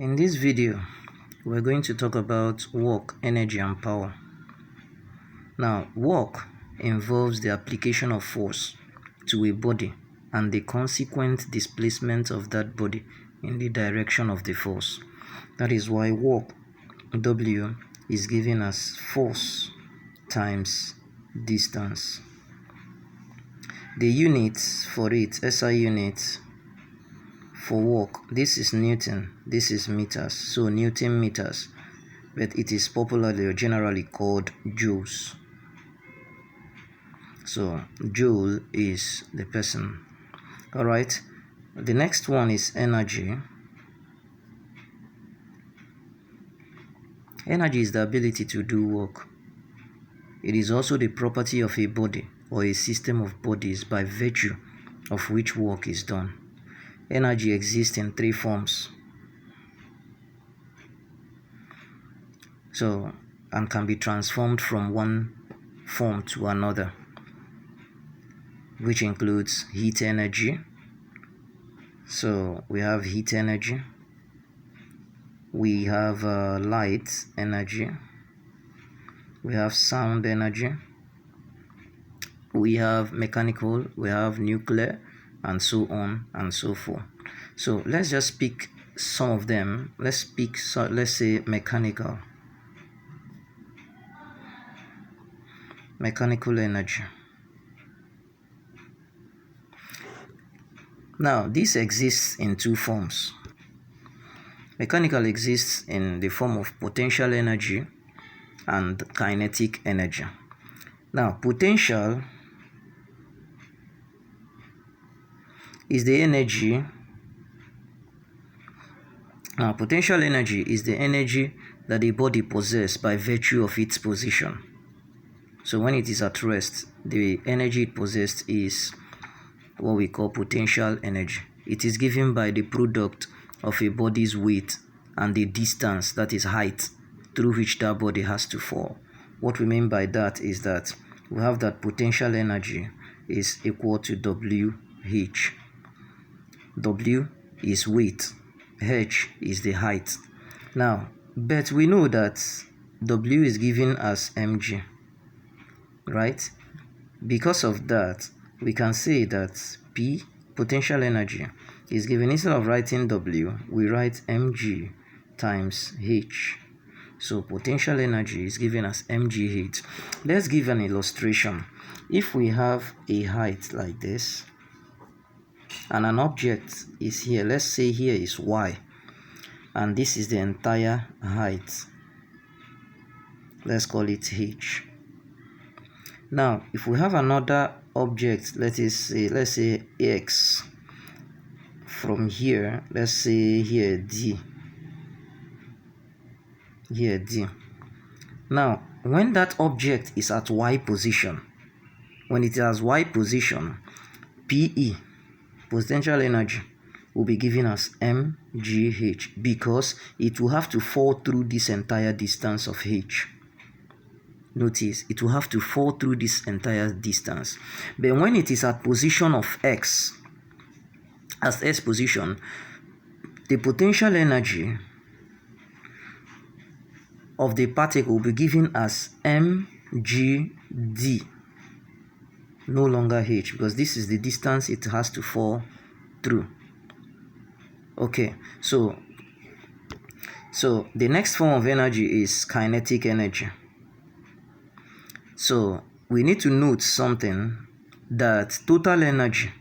In this video, we're going to talk about work, energy, and power. Now, work involves the application of force to a body and the consequent displacement of that body in the direction of the force. That is why work, W, is given as force times distance. The units for it, SI units, for work, this is Newton, this is meters, so Newton meters, but it is popularly or generally called joules. So joule is the person. All right, the next one is energy. Energy is the ability to do work. It is also the property of a body or a system of bodies by virtue of which work is done. Energy exists in three forms, and can be transformed from one form to another, which includes heat energy. So we have heat energy, we have light energy, we have sound energy, we have mechanical, we have nuclear, and so on and so forth. So let's just pick some of them. Let's say mechanical energy. Now, this exists in two forms. Mechanical exists in the form of potential energy and kinetic energy. Now, potential is the energy. Now, potential energy is the energy that the body possesses by virtue of its position. So when it is at rest, the energy it possessed is what we call potential energy. It is given by the product of a body's weight and the distance, that is height, through which that body has to fall. What we mean by that is that we have that potential energy is equal to WH. W is weight, H is the height. Now, but we know that W is given as mg, right? Because of that, we can say that P, potential energy, is given, instead of writing W, we write mg times H. So potential energy is given as mgh. Let's give an illustration. If we have a height like this, and an object is here, let's say here is y, and this is the entire height, let's call it h. Now, if we have another object, let's say x, from here, let's say here d, here d. Now, when that object is at y position, when it has y position, PE, potential energy, will be given as mgh, because it will have to fall through this entire distance of h. Notice, it will have to fall through this entire distance. But when it is at position of x, as s position, the potential energy of the particle will be given as mgd, no longer h, because this is the distance it has to fall through. Okay, so the next form of energy is kinetic energy. So we need to note something, that total energy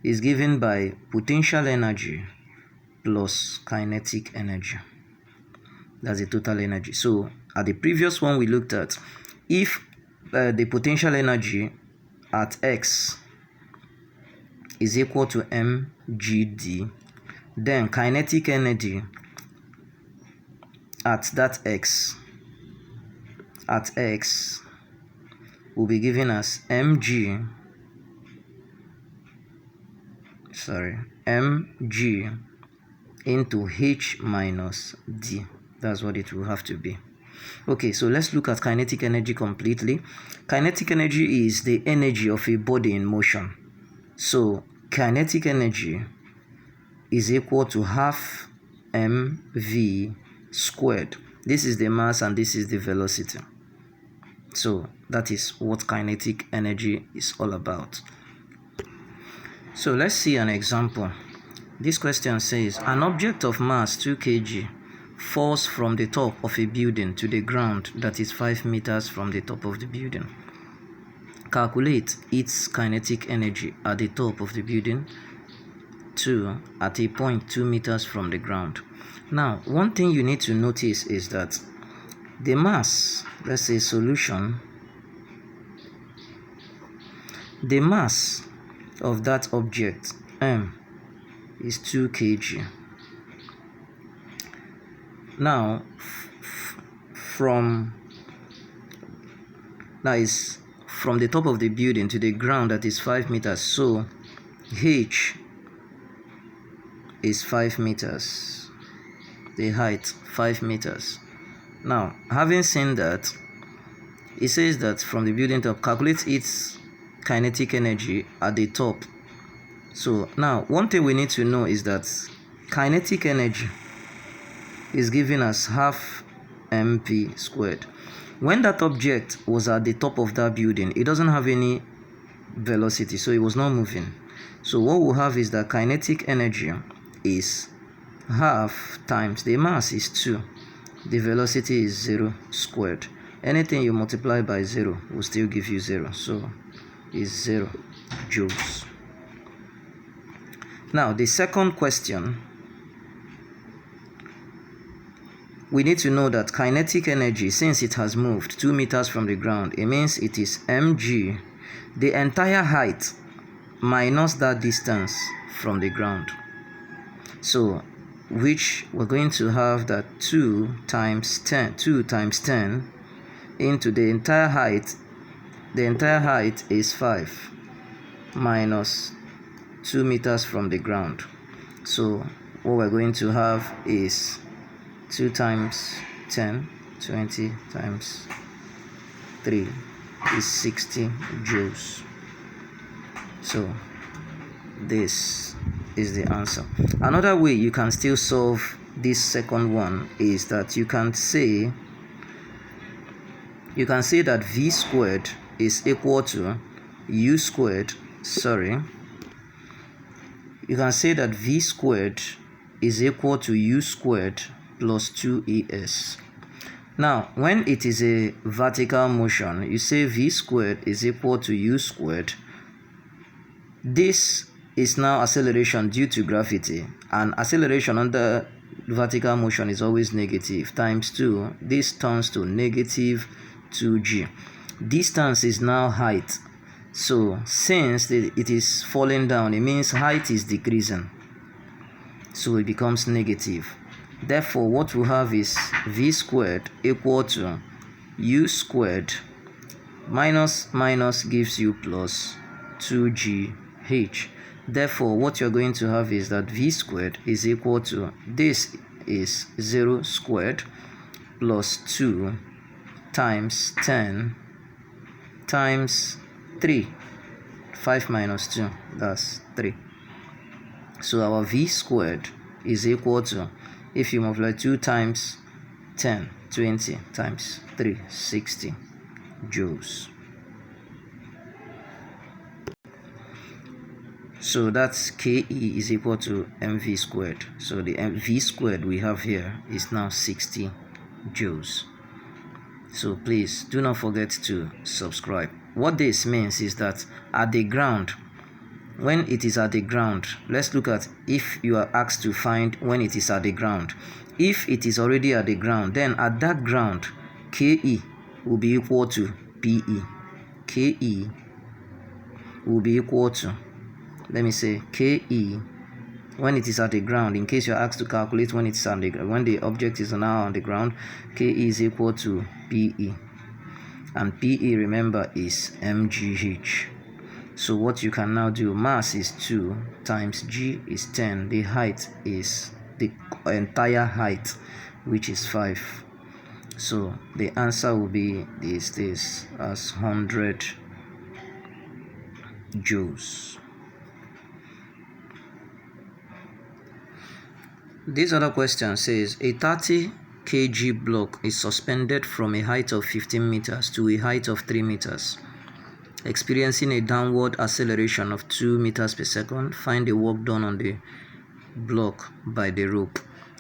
is given by potential energy plus kinetic energy. That's the total energy. So at the previous one we looked at, if the potential energy at x is equal to mgd, then kinetic energy at that x, will be given as mg into h minus d. That's what it will have to be. Okay, so let's look at kinetic energy completely. Kinetic energy is the energy of a body in motion. So kinetic energy is equal to half mv squared. This is the mass and this is the velocity. So that is what kinetic energy is all about. So let's see an example. This question says, an object of mass 2 kg falls from the top of a building to the ground that is 5 meters from the top of the building. Calculate its kinetic energy at the top of the building at a point 2 meters from the ground. Now, one thing you need to notice is that the mass, let's say solution, the mass of that object m is 2 kg. Now, from the top of the building to the ground that is 5 meters, so h is 5 meters, the height 5 meters. Now, having seen that, it says that from the building top, calculate its kinetic energy at the top. So now, one thing we need to know is that kinetic energy is giving us half mp squared. When that object was at the top of that building, it doesn't have any velocity, so it was not moving. So what we'll have is that kinetic energy is half times the mass is 2, the velocity is 0 squared. Anything you multiply by 0 will still give you 0, so it's 0 joules. Now the second question, we need to know that kinetic energy, since it has moved 2 meters from the ground, it means it is mg, the entire height minus that distance from the ground. So, which we're going to have that 2 times 10 into the entire height. The entire height is 5 minus 2 meters from the ground. So, what we're going to have is 2 times 10, 20 times 3 is 60 joules. So this is the answer. Another way you can still solve this second one is that you can say that v squared is equal to u squared, you can say that v squared is equal to u squared plus 2es. Now, when it is a vertical motion, you say v squared is equal to u squared. This is now acceleration due to gravity, and acceleration under vertical motion is always negative, times 2. This turns to negative 2g. Distance is now height. So, since it is falling down, it means height is decreasing. So, it becomes negative. Therefore, what we have is v squared equal to u squared minus gives you plus 2gh. Therefore, what you're going to have is that v squared is equal to, this is 0 squared plus 2 times 10 times 3. 5 minus 2, that's 3. So our v squared is equal to, if you multiply 2 times 10, 20 times 3, 60 joules. So that's Ke is equal to mv squared. So the v squared we have here is now 60 joules. So please do not forget to subscribe. What this means is that at the ground, when it is at the ground, let's look at if you are asked to find when it is at the ground. If it is already at the ground, then at that ground, Ke will be equal to Pe. Ke will be equal to, let me say, Ke when it is at the ground, in case you're asked to calculate when it's on the ground, when the object is now on the ground, Ke is equal to Pe. And Pe, remember, is mgh. So what you can now do, mass is 2 times g is 10. The height is the entire height, which is 5. So the answer will be this as 100 joules. This other question says a 30 kg block is suspended from a height of 15 meters to a height of 3 meters, experiencing a downward acceleration of 2 meters per second. Find the work done on the block by the rope.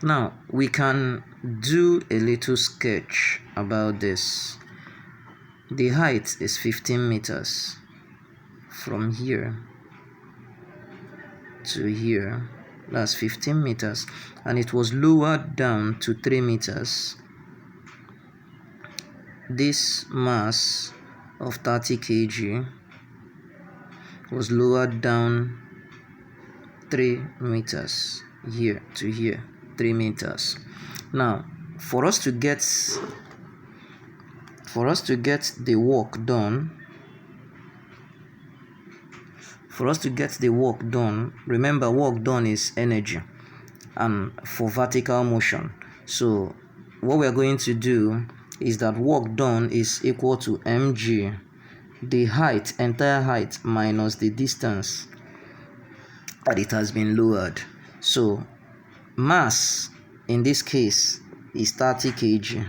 Now we can do a little sketch about this. The height is 15 meters from here to here. That's 15 meters, and it was lowered down to 3 meters. This mass of 30 kg was lowered down 3 meters here to here, 3 meters. Now for us to get the work done, remember work done is energy, and for vertical motion. So what we are going to do is that work done is equal to mg, the height, entire height, minus the distance that it has been lowered. So mass in this case is 30 kg,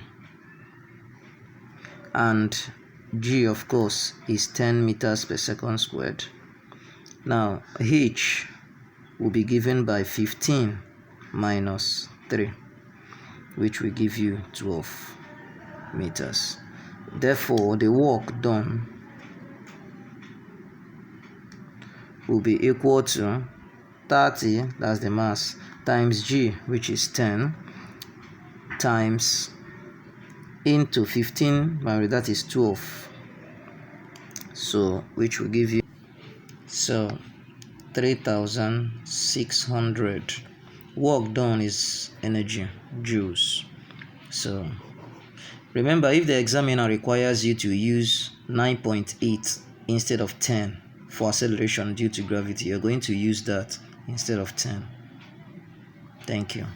and g of course is 10 meters per second squared. Now h will be given by 15 minus 3, which will give you 12 meters. Therefore the work done will be equal to 30, that's the mass, times g, which is 10, times into 15, that is 12, so which will give you 3,600. Work done is energy, joules. So remember, if the examiner requires you to use 9.8 instead of 10 for acceleration due to gravity, you're going to use that instead of 10. Thank you.